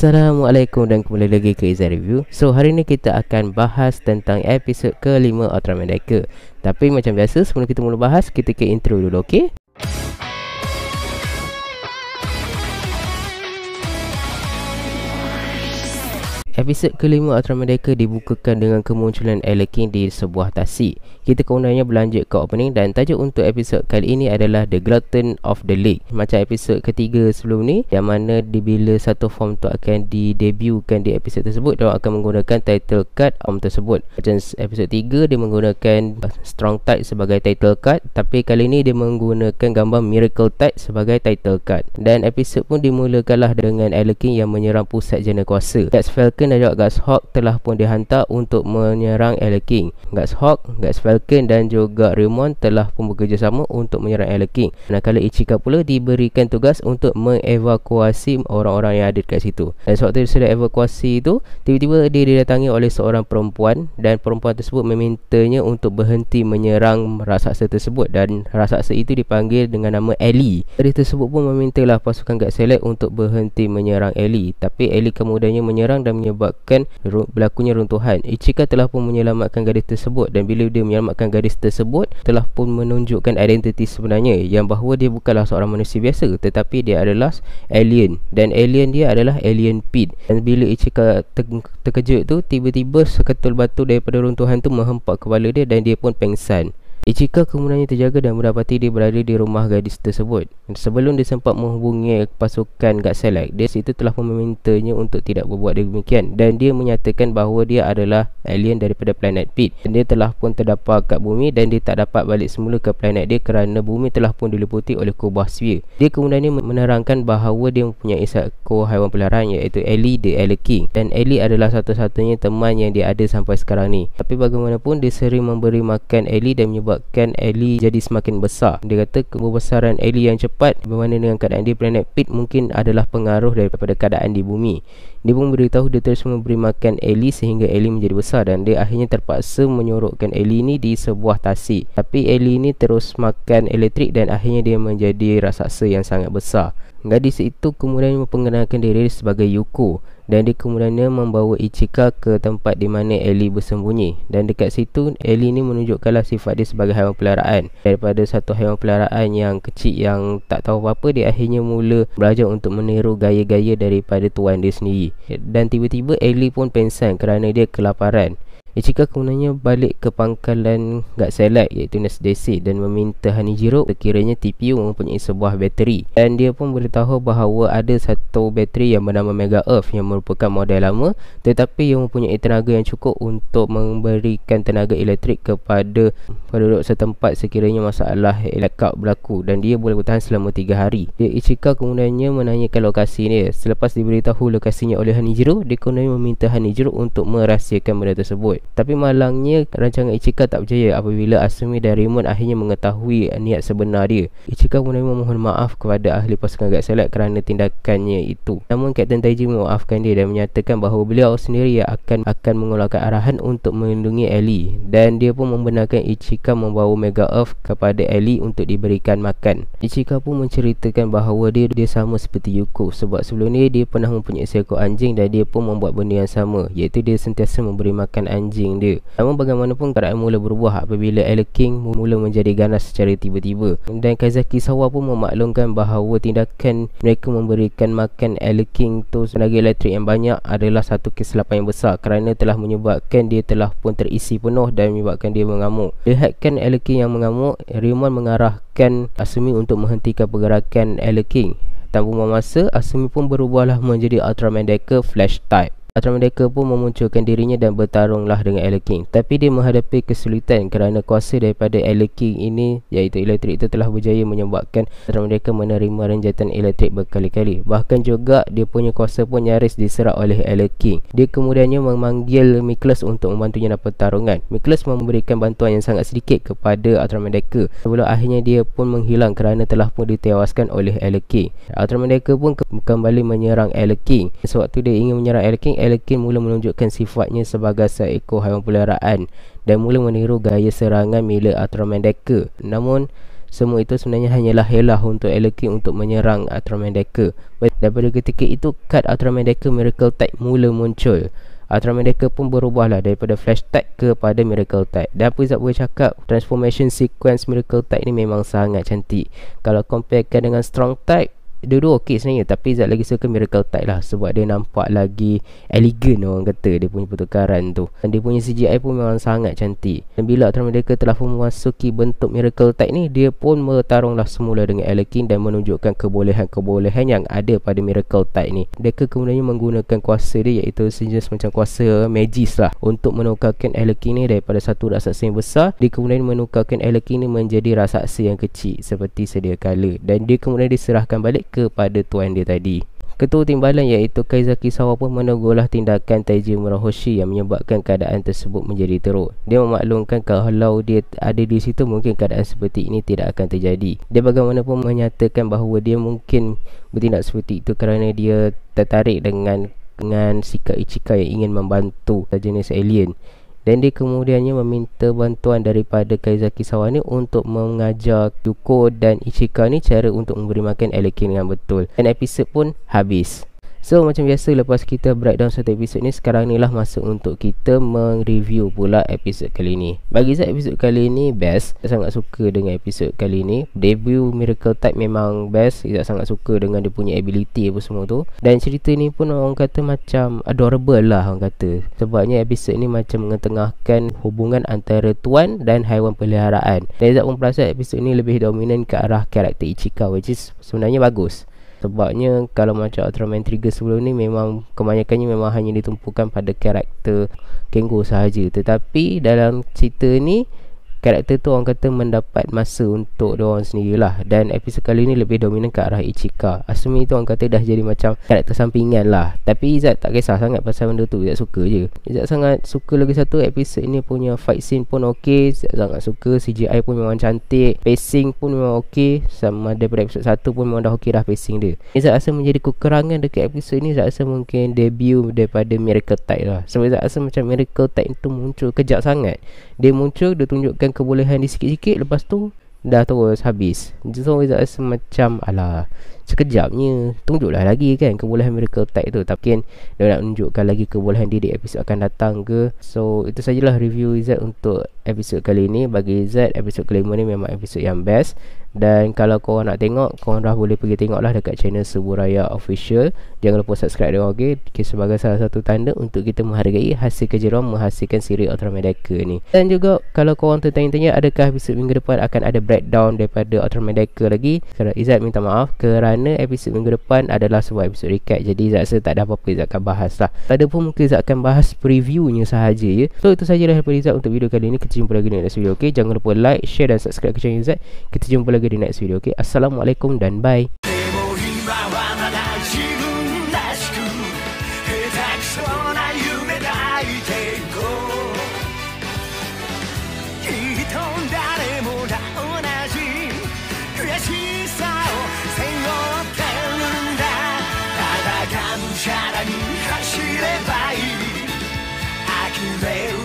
Assalamualaikum dan kembali lagi ke Izzah Review. So hari ni kita akan bahas tentang episod ke-5 Ultraman Decker. Tapi macam biasa, sebelum kita mula bahas, kita ke intro dulu, okey? Episod ke-5 Ultraman Decker dibukakan dengan kemunculan Alekin di sebuah tasik. Kita kemudiannya berlanjut ke opening dan tajuk untuk episod kali ini adalah The Glutton of the Lake. Macam episod ketiga sebelum ni, yang mana bila satu form tu akan didebukan di episod tersebut, dia akan menggunakan title card form tersebut. Macam episod 3 dia menggunakan Strong Tide sebagai title card, tapi kali ini dia menggunakan gambar Miracle Tide sebagai title card. Dan episod pun dimulakanlah dengan Alekin yang menyerang pusat jana kuasa. Guts Falcon dan juga Guts Hawk telah pun dihantar untuk menyerang Alekin. Guts Hawk, Guts Falcon dan juga Raymond telah pun bekerjasama untuk menyerang Alekin. Manakala Ichika pula diberikan tugas untuk mengevakuasi orang-orang yang ada dekat situ. Dan sewaktu dia sudah evakuasi itu, tiba-tiba dia didatangi oleh seorang perempuan dan perempuan tersebut memintanya untuk berhenti menyerang raksasa tersebut, dan raksasa itu dipanggil dengan nama Ellie. Dari tersebut pun memintalah pasukan Guts Select untuk berhenti menyerang Ellie, tapi Ellie kemudiannya menyerang dan menyebabkan berlakunya runtuhan. Ichika telah pun menyelamatkan gadis tersebut, dan bila dia menyelamatkan gadis tersebut, telah pun menunjukkan identiti sebenarnya, yang bahawa dia bukanlah seorang manusia biasa, tetapi dia adalah alien, dan alien dia adalah alien pit. Dan bila Ichika terkejut tu, tiba-tiba seketul batu daripada runtuhan tu menghempak kepala dia dan dia pun pengsan. Ichika kemudiannya terjaga dan mendapati dia berada di rumah gadis tersebut. Sebelum dia sempat menghubungi pasukan Guts Select, dia situ telah pun memintanya untuk tidak berbuat demikian, dan dia menyatakan bahawa dia adalah alien daripada planet Pit, dan dia telah pun terdampar kat bumi dan dia tak dapat balik semula ke planet dia kerana bumi telah pun diliputi oleh kubah sphere. Dia kemudiannya menerangkan bahawa dia mempunyai seekor haiwan peliharaan iaitu Ellie the Alekin, dan Ellie adalah satu-satunya teman yang dia ada sampai sekarang ni. Tapi bagaimanapun dia sering memberi makan Ellie dan menyebabkan Ellie jadi semakin besar. Dia kata kebesaran Ellie yang cepat berbanding dengan keadaan di planet Pit mungkin adalah pengaruh daripada keadaan di bumi. Dia pun beritahu dia terus memberi makan Ellie sehingga Ellie menjadi besar, dan dia akhirnya terpaksa menyorokkan Ellie ni di sebuah tasik. Tapi Ellie ni terus makan elektrik dan akhirnya dia menjadi raksasa yang sangat besar. Gadis itu kemudian memperkenalkan diri sebagai Yuko, dan dia kemudiannya membawa Ichika ke tempat di mana Ellie bersembunyi. Dan dekat situ Ellie ni menunjukkanlah sifat dia sebagai haiwan peliharaan. Daripada satu haiwan peliharaan yang kecil yang tak tahu apa-apa, dia akhirnya mula belajar untuk meniru gaya-gaya daripada tuan dia sendiri. Dan tiba-tiba Ellie pun pengsan kerana dia kelaparan. Ichika kemudiannya balik ke pangkalan Guts Select iaitu Nest DC dan meminta Hanijiro sekiranya TPU mempunyai sebuah bateri, dan dia pun beritahu bahawa ada satu bateri yang bernama Mega Earth yang merupakan model lama tetapi yang mempunyai tenaga yang cukup untuk memberikan tenaga elektrik kepada penduduk setempat sekiranya masalah blackout berlaku, dan dia boleh bertahan selama 3 hari. Ichika kemudiannya menanyakan lokasi dia. Selepas diberitahu lokasinya oleh Hanijiro, dia kemudian meminta Hanijiro untuk merahsiakan benda tersebut. Tapi malangnya rancangan Ichika tak berjaya apabila Asumi dan Raymond akhirnya mengetahui niat sebenar dia. Ichika kemudian memohon maaf kepada ahli pasukan Guts Select kerana tindakannya itu. Namun Kapten Taiji memaafkan dia dan menyatakan bahawa beliau sendiri yang akan mengeluarkan arahan untuk melindungi Ellie, dan dia pun membenarkan Ichika membawa Mega Earth kepada Ellie untuk diberikan makan. Ichika pun menceritakan bahawa dia sama seperti Yuko, sebab sebelum ni dia pernah mempunyai seekor anjing dan dia pun membuat benda yang sama, iaitu dia sentiasa memberi makan anjing dia. Namun bagaimanapun keadaan mula berubah apabila Alekin mula menjadi ganas secara tiba-tiba, dan Kazaki Sawa pun memaklumkan bahawa tindakan mereka memberikan makan Alekin tu tenaga elektrik yang banyak adalah satu kesilapan yang besar kerana telah menyebabkan dia telah pun terisi penuh dan menyebabkan dia mengamuk. Lihatkan Alekin yang mengamuk, Raymond mengarahkan Asumi untuk menghentikan pergerakan Alekin. Tanpa buang masa, Asumi pun berubahlah menjadi Ultraman Decker Flash Type. Ultraman Decker pun memunculkan dirinya dan bertarunglah dengan Alekin, tapi dia menghadapi kesulitan kerana kuasa daripada Alekin ini iaitu elektrik itu telah berjaya menyebabkan Ultraman Decker menerima renjatan elektrik berkali-kali. Bahkan juga dia punya kuasa pun nyaris diserap oleh Alekin. Dia kemudiannya memanggil Miklos untuk membantunya dalam pertarungan. Miklos memberikan bantuan yang sangat sedikit kepada Ultraman Decker sebelum akhirnya dia pun menghilang kerana telah pun ditewaskan oleh Alekin. Ultraman Decker pun kembali menyerang Alekin. Sewaktu dia ingin menyerang Alekin mula menunjukkan sifatnya sebagai seekor haiwan peliharaan dan mula meniru gaya serangan milik Ultraman Decker. Namun Semua itu sebenarnya hanyalah helah untuk Anakin untuk menyerang Ultraman Decker. Daripada ketika itu, kad Ultraman Decker Miracle Type mula muncul. Ultraman Decker pun berubahlah daripada Flash Type kepada Miracle Type. Dan apa Izzat boleh cakap, transformation sequence Miracle Type ni memang sangat cantik. Kalau comparekan dengan Strong Type, dua-dua okey sebenarnya, tapi Izzat lagi suka Miracle Type lah, sebab dia nampak lagi elegan, orang kata dia punya pertukaran tu. Dan dia punya CGI pun memang sangat cantik. Dan bila Ultraman Decker telah memasuki bentuk Miracle Type ni, dia pun bertarunglah semula dengan Anakin dan menunjukkan kebolehan-kebolehan yang ada pada Miracle Type ni. Decker kemudiannya menggunakan kuasa dia, iaitu sejenis macam kuasa magis lah, untuk menukarkan Anakin ni daripada satu raksasa yang besar. Dia kemudian menukarkan Anakin ni menjadi raksasa yang kecil seperti sedia kala, dan dia kemudian diserahkan balik kepada tuan dia tadi. Ketua timbalan iaitu Kaizaki Sawa pun menegurlah tindakan Taiji Murahoshi yang menyebabkan keadaan tersebut menjadi teruk. Dia memaklumkan kalau dia ada di situ, mungkin keadaan seperti ini tidak akan terjadi. Dia bagaimanapun menyatakan bahawa dia mungkin bertindak seperti itu kerana dia tertarik dengan sikap Ichika yang ingin membantu jenis alien. Dan dia kemudiannya meminta bantuan daripada Kaizaki Sawa ni untuk mengajar Yuko dan Ichika ni cara untuk memberi makan Anakin dengan betul. Dan episod pun habis. So macam biasa, lepas kita breakdown satu episod ni, sekarang ni lah masa untuk kita mereview pula episod kali ni. Bagi saya episod kali ni best. Saya sangat suka dengan episod kali ni. Debut Miracle Type memang best. Saya sangat suka dengan dia punya ability apa semua tu. Dan cerita ni pun orang kata macam adorable lah orang kata. Sebabnya episod ni macam mengetengahkan hubungan antara tuan dan haiwan peliharaan. Dan Izzat pun perasan episod ni lebih dominan ke arah karakter Ichika, which is sebenarnya bagus. Sebabnya kalau macam Ultraman Trigger sebelum ni, memang kebanyakannya memang hanya ditumpukan pada karakter Kengo sahaja. Tetapi dalam cerita ni, karakter tu orang kata mendapat masa untuk diorang sendirilah. Dan episod kali ni lebih dominan ke arah Ichika. Asumi tu orang kata dah jadi macam karakter sampingan lah. Tapi Izzat tak kisah sangat pasal benda tu. Izzat suka je. Izzat sangat suka lagi satu, episod ni punya fight scene pun ok. Izzat sangat suka. CGI pun memang cantik. Pacing pun memang ok. Sama daripada episod 1 pun memang dah ok dah pacing dia. Izzat rasa menjadi kekurangan dekat episod ni, Izzat rasa mungkin debut daripada Miracle Type lah. Sebab Izzat rasa macam Miracle Type tu muncul kejap sangat. Dia muncul, dia tunjukkan kebolehan di sikit-sikit, lepas tu dah terus habis. So Izzat rasa macam alah, sekejapnya tunjuklah lagi kan kebolehan Miracle Type tu. Tapi kan dia nak tunjukkan lagi kebolehan dia di episod akan datang ke. So itu sajalah review Izzat untuk episod kali ni. Bagi Izzat, episod kelima ni memang episod yang best. Dan kalau korang nak tengok, korang dah boleh pergi tengok lah dekat channel Suburaya Official. Jangan lupa subscribe dia, okay? Sebagai salah satu tanda untuk kita menghargai hasil kerja diorang menghasilkan siri Ultraman Decker ni. Dan juga kalau korang tertanya-tanya adakah episod minggu depan akan ada breakdown daripada Ultraman Decker lagi, Izzat minta maaf kerana episod minggu depan adalah sebuah episod recap. Jadi Izzat rasa tak ada apa-apa Izzat akan bahas lah. Tak ada pun mungkin Izzat akan bahas previewnya sahaja ya. So itu sajalah daripada Izzat untuk video kali ni. Kita jumpa lagi di next video, okay? Jangan lupa like, share dan subscribe ke channel Izzat. Kita jumpa lagi di next video, okay? Assalamualaikum dan bye.「走ればいい」「呆れる